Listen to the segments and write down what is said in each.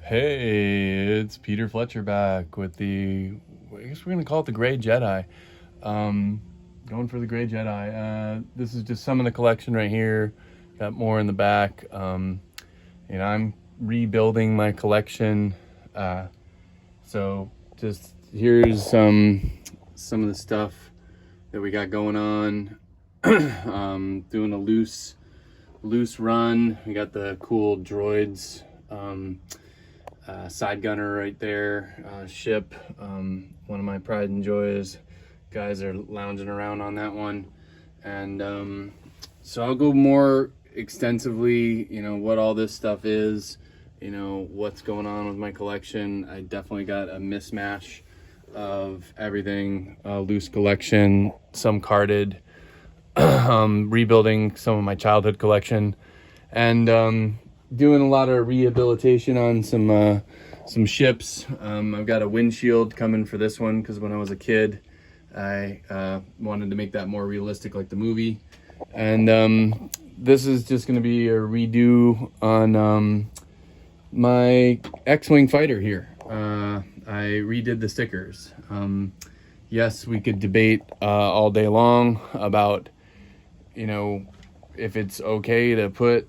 Hey, it's Peter Fletcher back with I guess we're gonna call it the Gray Jedi. Going for the Gray Jedi. This is just some of the collection right here. Got more in the back. I'm rebuilding my collection. So just here's some of the stuff that we got going on. Doing a loose run. We got the cool droids. Side gunner right there, ship, one of my pride and joys. Guys are lounging around on that one. And so I'll go more extensively, what all this stuff is, what's going on with my collection. I definitely got a mismatch of everything, loose collection, some carded, rebuilding some of my childhood collection, and doing a lot of rehabilitation on some ships. I've got a windshield coming for this one because when I was a kid, I wanted to make that more realistic like the movie. And this is just going to be a redo on my Xwing fighter here. I redid the stickers. Yes, we could debate all day long about, if it's okay to put,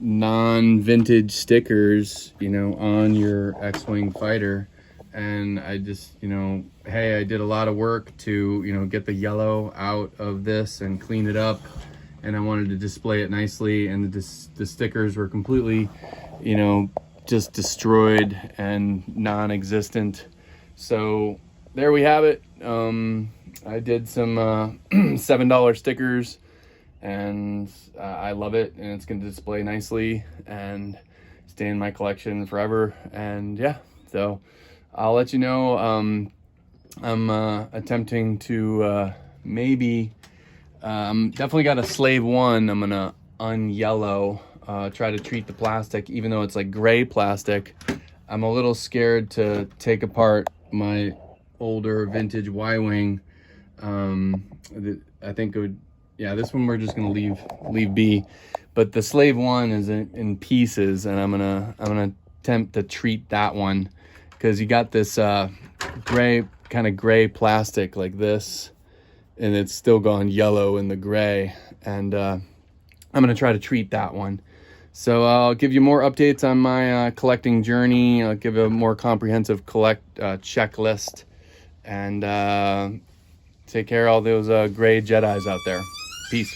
non-vintage stickers, on your Xwing fighter. And I just, hey, I did a lot of work to, get the yellow out of this and clean it up. And I wanted to display it nicely. And the stickers were completely, just destroyed and non-existent. So there we have it. I did some $7 stickers. And I love it, and it's going to display nicely and stay in my collection forever. And yeah, so I'll let you know. I'm attempting to definitely got a slave one. I'm gonna unyellow, try to treat the plastic, even though it's like gray plastic. I'm a little scared to take apart my older vintage Y-wing. I think it would. Yeah, this one we're just gonna leave be, but the slave one is in pieces, and I'm gonna attempt to treat that one because you got this gray plastic like this, and it's still gone yellow in the gray, and I'm gonna try to treat that one. So I'll give you more updates on my collecting journey. I'll give a more comprehensive checklist, and take care of all those gray Jedis out there. Peace.